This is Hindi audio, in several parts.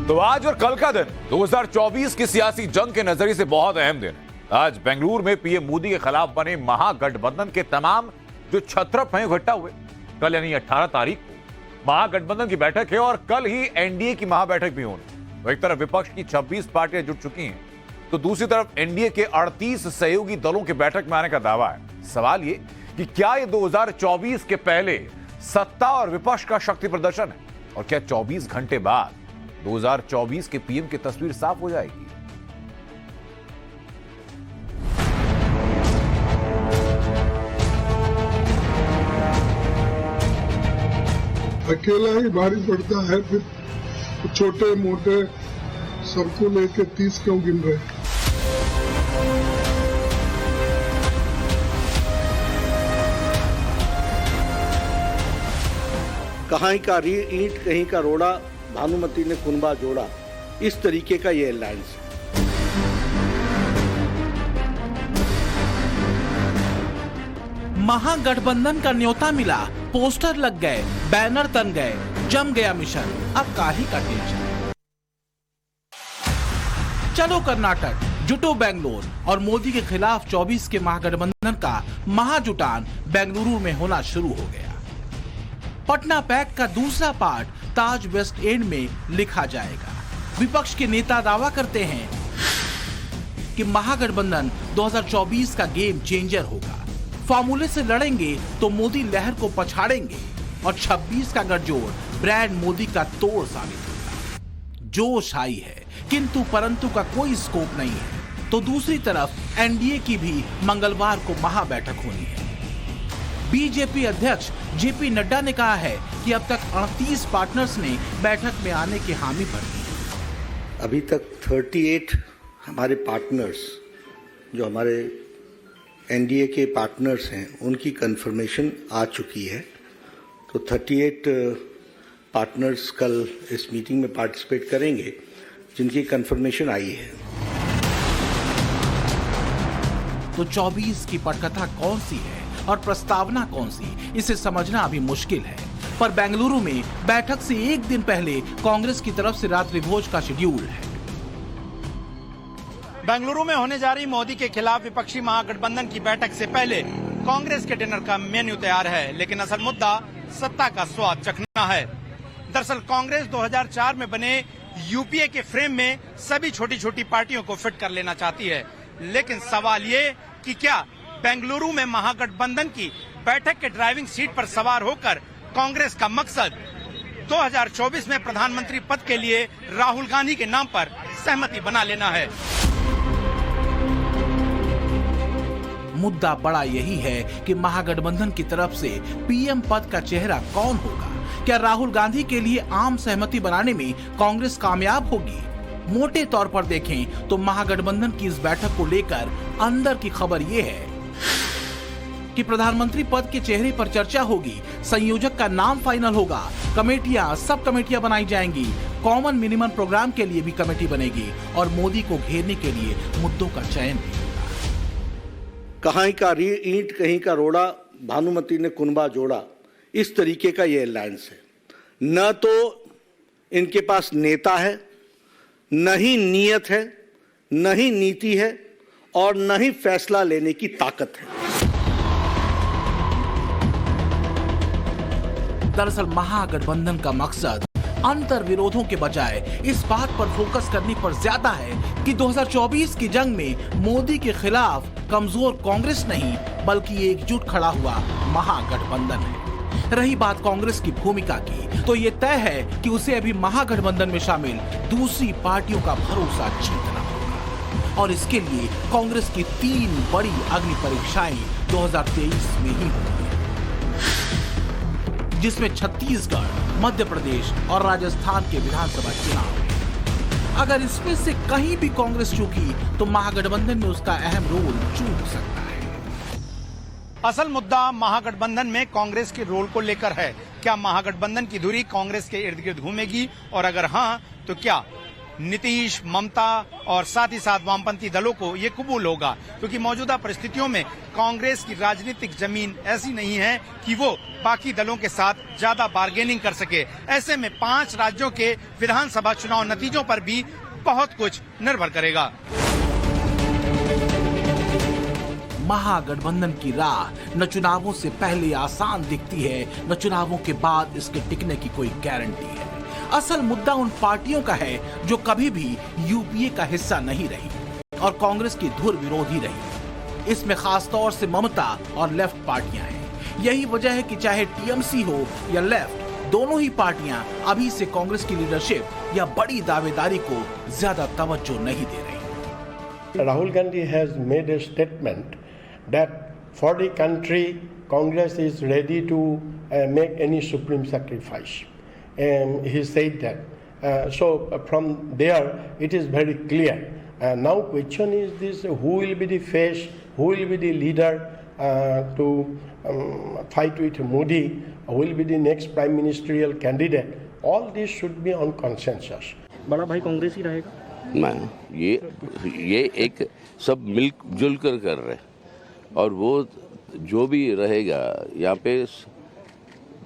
तो आज और कल का दिन 2024 की सियासी जंग के नजरिए से बहुत अहम दिन है। आज बेंगलुरु में पीएम मोदी के खिलाफ बने महागठबंधन के तमाम जो छत्रप हैं इकट्ठा हुए। कल यानी 18 तारीख को महागठबंधन की बैठक है और कल ही एनडीए की महाबैठक भी होनी। तो एक तरफ विपक्ष की 26 पार्टियां जुट चुकी हैं, तो दूसरी तरफ एनडीए के 38 सहयोगी दलों की बैठक में आने का दावा है। सवाल ये कि क्या ये 2024 के पहले सत्ता और विपक्ष का शक्ति प्रदर्शन है, और क्या 24 घंटे बाद 2024 के पीएम की तस्वीर साफ हो जाएगी? अकेला ही भारी पड़ता है, फिर छोटे मोटे सबको लेके 30 क्यों गिन रहे? कहीं का ईंट कहीं का रोड़ा, भानुमति ने कुनबा जोड़ा, इस तरीके का ये अलायंस है। महागठबंधन का न्योता मिला, पोस्टर लग गए, बैनर तन गए, जम गया मिशन, अब काहे का टेंशन। चलो कर्नाटक, जुटो बेंगलोर और मोदी के खिलाफ 24 के महागठबंधन का महाजुटान बेंगलुरु में होना शुरू हो गया। पटना पैक्ट का दूसरा पार्ट ताज वेस्ट एंड में लिखा जाएगा। विपक्ष के नेता दावा करते हैं कि महागठबंधन 2024 का गेम चेंजर होगा। फॉर्मूले से लड़ेंगे तो मोदी लहर को पछाड़ेंगे और 26 का गठजोड़ ब्रांड मोदी का तोड़ साबित होगा। जोश आई है, किंतु परंतु का कोई स्कोप नहीं है। तो दूसरी तरफ एनडीए की भी मंगलवार को महाबैठक होनी है। बीजेपी अध्यक्ष जेपी नड्डा ने कहा है कि अब तक 38 पार्टनर्स ने बैठक में आने की हामी भर दी। अभी तक 38 हमारे पार्टनर्स, जो हमारे एनडीए के पार्टनर्स हैं, उनकी कंफर्मेशन आ चुकी है। तो 38 पार्टनर्स कल इस मीटिंग में पार्टिसिपेट करेंगे, जिनकी कंफर्मेशन आई है। तो 24 की पटकथा कौन सी है और प्रस्तावना कौन सी, इसे समझना अभी मुश्किल है। पर बेंगलुरु में बैठक से एक दिन पहले कांग्रेस की तरफ से रात्रि भोज का शेड्यूल है। बेंगलुरु में होने जा रही मोदी के खिलाफ विपक्षी महागठबंधन की बैठक से पहले कांग्रेस के डिनर का मेन्यू तैयार है, लेकिन असल मुद्दा सत्ता का स्वाद चखना है। दरअसल कांग्रेस 2004 में बने यूपीए के फ्रेम में सभी छोटी छोटी पार्टियों को फिट कर लेना चाहती है, लेकिन सवाल ये कि क्या बेंगलुरु में महागठबंधन की बैठक के ड्राइविंग सीट पर सवार होकर कांग्रेस का मकसद 2024 में प्रधानमंत्री पद के लिए राहुल गांधी के नाम पर सहमति बना लेना है। मुद्दा बड़ा यही है कि महागठबंधन की तरफ से पीएम पद का चेहरा कौन होगा। क्या राहुल गांधी के लिए आम सहमति बनाने में कांग्रेस कामयाब होगी? मोटे तौर पर देखें तो महागठबंधन की इस बैठक को लेकर अंदर की खबर ये है कि प्रधानमंत्री पद के चेहरे पर चर्चा होगी, संयोजक का नाम फाइनल होगा, कमेटियां, सब कमेटियां बनाई जाएंगी, कॉमन मिनिमम प्रोग्राम के लिए भी कमेटी बनेगी और मोदी को घेरने के लिए मुद्दों का चयन भी होगा। कहीं का ईंट कहीं का रोड़ा, भानुमति ने कुनबा जोड़ा, इस तरीके का ये अलायंस है। न तो इनके पास नेता है, न ही नीयत है, न ही नीति है और न ही फैसला लेने की ताकत है। दरअसल महागठबंधन का मकसद अंतर विरोधों के बजाय इस बात पर फोकस करने पर ज्यादा है कि 2024 की जंग में मोदी के खिलाफ कमजोर कांग्रेस नहीं बल्कि एकजुट खड़ा हुआ महागठबंधन है। रही बात कांग्रेस की भूमिका की, तो ये तय है कि उसे अभी महागठबंधन में शामिल दूसरी पार्टियों का भरोसा जीतना होगा और इसके लिए कांग्रेस की 3 बड़ी अग्नि परीक्षाएं 2023 में ही होंगी, जिसमें छत्तीसगढ़, मध्य प्रदेश और राजस्थान के विधानसभा चुनाव। अगर इसमें से कहीं भी कांग्रेस चूकी तो महागठबंधन में उसका अहम रोल चूक सकता है। असल मुद्दा महागठबंधन में कांग्रेस के रोल को लेकर है। क्या महागठबंधन की धुरी कांग्रेस के इर्द गिर्द घूमेगी और अगर हां तो क्या नीतीश, ममता और साथ ही साथ वामपंथी दलों को ये कबूल होगा, क्योंकि मौजूदा परिस्थितियों में कांग्रेस की राजनीतिक जमीन ऐसी नहीं है कि वो बाकी दलों के साथ ज्यादा बार्गेनिंग कर सके। ऐसे में 5 राज्यों के विधानसभा चुनाव नतीजों पर भी बहुत कुछ निर्भर करेगा। महागठबंधन की राह न चुनावों से पहले आसान दिखती है, न चुनावों के बाद इसके टिकने की कोई गारंटी है। असल मुद्दा उन पार्टियों का है जो कभी भी यूपीए का हिस्सा नहीं रही और कांग्रेस की धुर विरोधी रही। इसमें खास तौर से ममता और लेफ्ट पार्टियां हैं। यही वजह है कि चाहे टीएमसी हो या लेफ्ट, दोनों ही पार्टियां अभी से कांग्रेस की लीडरशिप या बड़ी दावेदारी को ज्यादा तवज्जो नहीं दे रही। Rahul Gandhi has made a statement that for the country, Congress is ready to make any supreme sacrifice. And he said that. So from there, it is very clear. Now question is this, who will be the face, who will be the leader to fight with Modi, who will be the next prime ministerial candidate. All this should be on consensus. बड़ा भाई कांग्रेस ही रहेगा? मैं ये एक सब मिलजुल कर रहे हैं और वो जो भी रहेगा यहाँ पे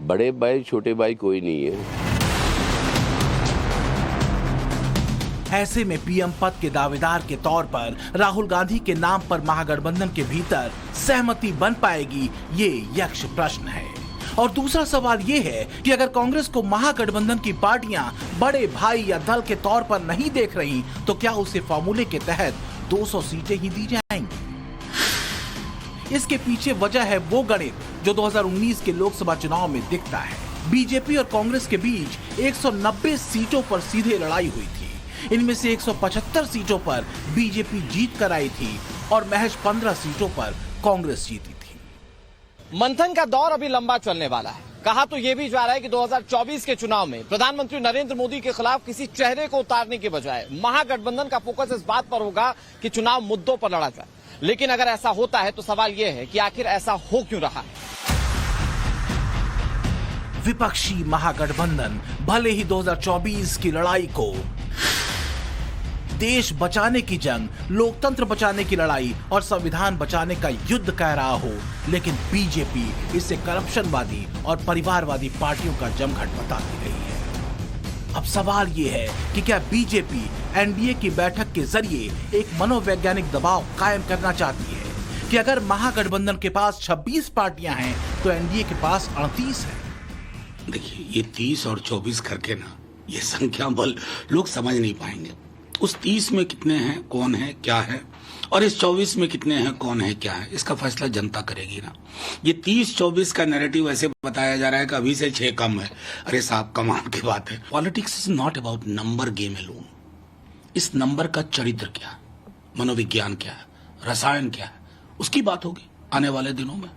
बड़े भाई छोटे भाई कोई नहीं है। ऐसे में पीएम पद के दावेदार के तौर पर राहुल गांधी के नाम पर महागठबंधन के भीतर सहमति बन पाएगी, ये यक्ष प्रश्न है। और दूसरा सवाल ये है कि अगर कांग्रेस को महागठबंधन की पार्टियां बड़े भाई या दल के तौर पर नहीं देख रही, तो क्या उसे फॉर्मूले के तहत 200 सीटें ही दी जाएंगी? इसके पीछे वजह है वो गणित जो 2019 के लोकसभा चुनाव में दिखता है। बीजेपी और कांग्रेस के बीच 190 सीटों पर सीधे लड़ाई हुई थी। इनमें से 175 सीटों पर बीजेपी जीत कर आई थी और महज 15 सीटों पर कांग्रेस जीती थी। मंथन का दौर अभी लंबा चलने वाला है। कहा तो ये भी जा रहा है कि 2024 के चुनाव में प्रधानमंत्री नरेंद्र मोदी के खिलाफ किसी चेहरे को उतारने के बजाय महागठबंधन का फोकस इस बात पर होगा कि चुनाव मुद्दों पर लड़ा जाए। लेकिन अगर ऐसा होता है तो सवाल यह है कि आखिर ऐसा हो क्यों रहा है? विपक्षी महागठबंधन भले ही 2024 की लड़ाई को देश बचाने की जंग, लोकतंत्र बचाने की लड़ाई और संविधान बचाने का युद्ध कह रहा हो, लेकिन बीजेपी इसे करप्शनवादी और परिवारवादी पार्टियों का जमघट बताती रही है। अब सवाल ये है कि क्या बीजेपी एनडीए की बैठक के जरिए एक मनोवैज्ञानिक दबाव कायम करना चाहती है कि अगर महागठबंधन के पास 26 पार्टियां हैं तो एनडीए के पास 38 है। देखिए, ये 30 और 24 करके ना, ये संख्या बल लोग समझ नहीं पाएंगे। उस 30 में कितने हैं, कौन है, क्या है, और इस 24 में कितने हैं, कौन है, क्या है, इसका फैसला जनता करेगी ना। ये 30-24 का नैरेटिव ऐसे बताया जा रहा है कि अभी से 6 कम है। अरे साहब, कमाल की बात है। Politics is not about number game alone. इस नंबर का चरित्र क्या है, मनोविज्ञान क्या है, रसायन क्या है, उसकी बात होगी आने वाले दिनों में।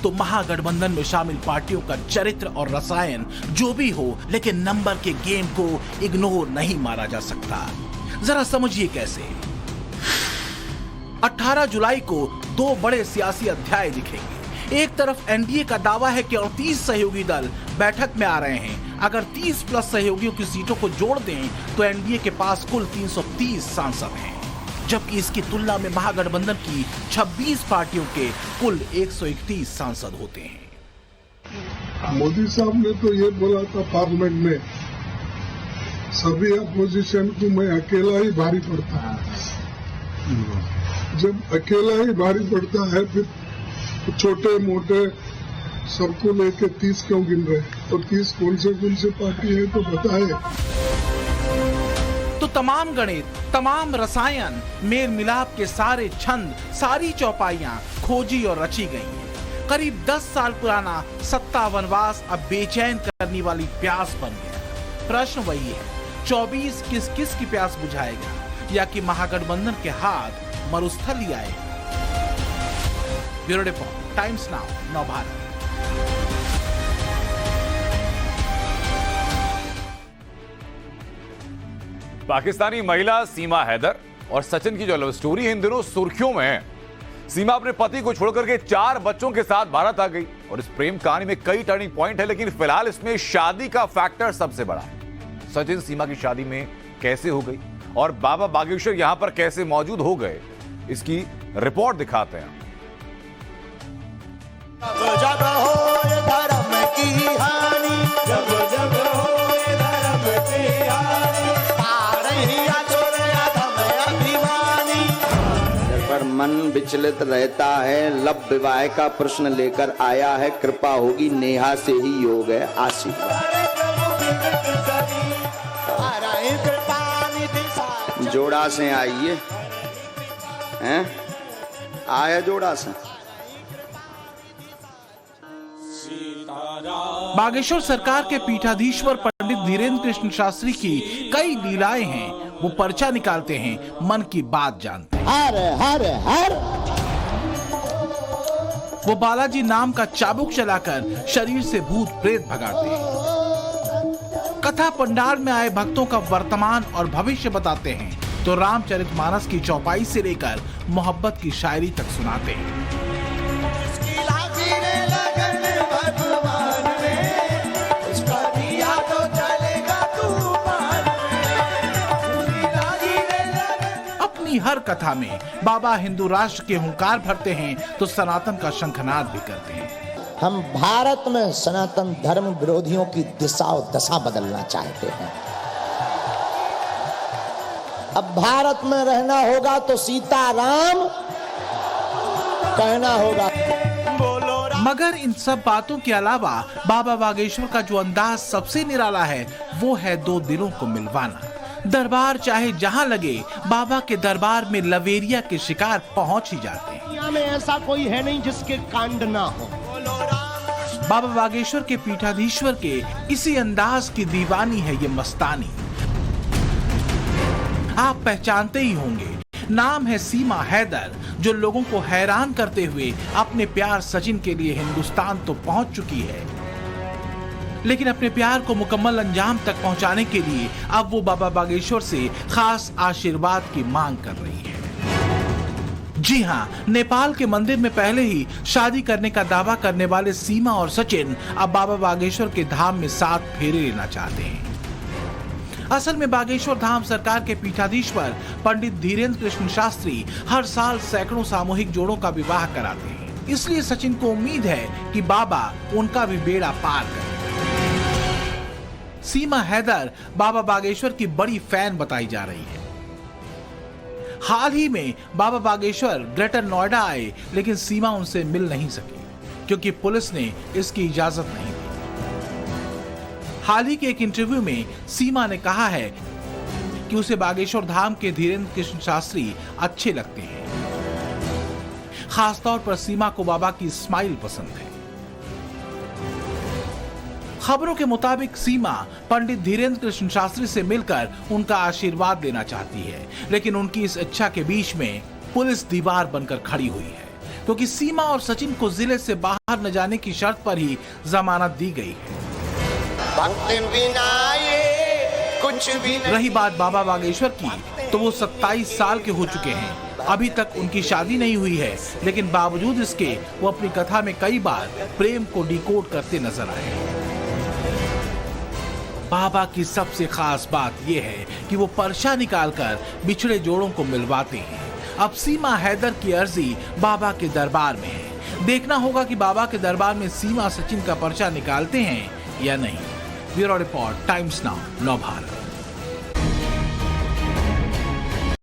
तो महागठबंधन में शामिल पार्टियों का चरित्र और रसायन जो भी हो, लेकिन नंबर के गेम को इग्नोर नहीं मारा जा सकता। जरा समझिए कैसे। 18 जुलाई को 2 बड़े सियासी अध्याय दिखेंगे। एक तरफ एनडीए का दावा है कि 38 सहयोगी दल बैठक में आ रहे हैं। अगर 30 प्लस सहयोगियों की सीटों को जोड़ दें तो एनडीए के पास कुल 330 सांसद हैं, जबकि इसकी तुलना में महागठबंधन की 26 पार्टियों के कुल 131 सांसद होते हैं। मोदी साहब ने तो ये बोला था पार्लियामेंट में, सभी अपोजिशन को मैं अकेला ही भारी पड़ता है। जब अकेला ही भारी पड़ता है फिर छोटे मोटे सबको लेके 30 क्यों गिन रहे? तो 30 कौन से पार्टी है तो बताए। तो तमाम गणित, तमाम रसायन, मेल मिलाप के सारे छंद, सारी चौपाइयां खोजी और रची गई हैं। करीब 10 साल पुराना सत्ता वनवास अब बेचैन करने वाली प्यास बन गया। प्रश्न वही है, 24 किस किस की प्यास बुझाएगा, या कि महागठबंधन के हाथ मरुस्थल ही आएगा? Bureau report, times now, Navbharat. Pakistani महिला सीमा हैदर और सचिन की जो लव स्टोरी इन दिनों सुर्खियों में है। सीमा अपने पति को छोड़कर के 4 बच्चों के साथ भारत आ गई। और इस प्रेम कहानी में कई टर्निंग पॉइंट है, लेकिन फिलहाल इसमें शादी का फैक्टर सबसे बड़ा है। सचिन सीमा की शादी में कैसे हो गई और बाबा बागेश्वर यहां पर कैसे मौजूद हो गए, इसकी रिपोर्ट दिखाते हैं। जब हो धर्म की हानि, जब जब हो धर्म की हानि, पारहिया छोड़या धम अभिमानी। पर मन विचलित रहता है, लब विवाह का प्रश्न लेकर आया है, कृपा होगी नेहा से ही योग है आशीर्वाद। जोड़ा से आइए, हैं आया जोड़ा से। बागेश्वर सरकार के पीठाधीश्वर पंडित धीरेन्द्र कृष्ण शास्त्री की कई लीलाएं हैं। वो पर्चा निकालते हैं, मन की बात जानते हैं। हर हर हर वो बालाजी नाम का चाबुक चलाकर शरीर से भूत प्रेत भगाते हैं। कथा पंडाल में आए भक्तों का वर्तमान और भविष्य बताते हैं तो रामचरितमानस की चौपाई से लेकर मोहब्बत की शायरी तक सुनाते हैं। अपनी हर कथा में बाबा हिंदू राष्ट्र के हुंकार भरते हैं तो सनातन का शंखनाद भी करते हैं। हम भारत में सनातन धर्म विरोधियों की दिशा और दशा बदलना चाहते हैं। अब भारत में रहना होगा तो सीताराम कहना होगा। मगर इन सब बातों के अलावा बाबा बागेश्वर का जो अंदाज सबसे निराला है वो है दो दिलों को मिलवाना। दरबार चाहे जहां लगे, बाबा के दरबार में लवेरिया के शिकार पहुंच ही जाते हैं। दुनिया में ऐसा कोई है नहीं जिसके कांड ना हो। बाबा बागेश्वर के पीठाधीश्वर के इसी अंदाज की दीवानी है ये मस्तानी। आप पहचानते ही होंगे, नाम है सीमा हैदर, जो लोगों को हैरान करते हुए अपने प्यार सचिन के लिए हिंदुस्तान तो पहुंच चुकी है, लेकिन अपने प्यार को मुकम्मल अंजाम तक पहुंचाने के लिए अब वो बाबा बागेश्वर से खास आशीर्वाद की मांग कर रही है। जी हाँ, नेपाल के मंदिर में पहले ही शादी करने का दावा करने वाले सीमा और सचिन अब बाबा बागेश्वर के धाम में 7 फेरे लेना चाहते हैं। असल में बागेश्वर धाम सरकार के पीठाधीश्वर पंडित धीरेन्द्र कृष्ण शास्त्री हर साल सैकड़ों सामूहिक जोड़ों का विवाह कराते हैं। इसलिए सचिन को उम्मीद है कि बाबा उनका भी बेड़ा पार करें। सीमा हैदर बाबा बागेश्वर की बड़ी फैन बताई जा रही है। हाल ही में बाबा बागेश्वर ग्रेटर नोएडा आए, लेकिन सीमा उनसे मिल नहीं सकी क्योंकि पुलिस ने इसकी इजाजत नहीं दी। हाल ही के एक इंटरव्यू में सीमा ने कहा है कि उसे बागेश्वर धाम के धीरेन्द्र कृष्ण शास्त्री अच्छे लगते हैं। खासतौर पर सीमा को बाबा की स्माइल पसंद है। खबरों के मुताबिक सीमा पंडित धीरेन्द्र कृष्ण शास्त्री से मिलकर उनका आशीर्वाद लेना चाहती है, लेकिन उनकी इस इच्छा के बीच में पुलिस दीवार बनकर खड़ी हुई है क्योंकि सीमा और सचिन को जिले से बाहर न जाने की शर्त पर ही जमानत दी गई है। रही बात बाबा बागेश्वर की, तो वो 27 साल के हो चुके हैं। अभी तक उनकी शादी नहीं हुई है, लेकिन बावजूद इसके वो अपनी कथा में कई बार प्रेम को डिकोड करते नजर आए। बाबा की सबसे खास बात यह है कि वो पर्चा निकालकर बिछड़े जोड़ों को मिलवाते हैं। अब सीमा हैदर की अर्जी बाबा के दरबार में है। देखना होगा कि बाबा के दरबार में सीमा सचिन का पर्चा निकालते हैं या नहीं। ब्यूरो रिपोर्ट, टाइम्स नाउ, नव भारत।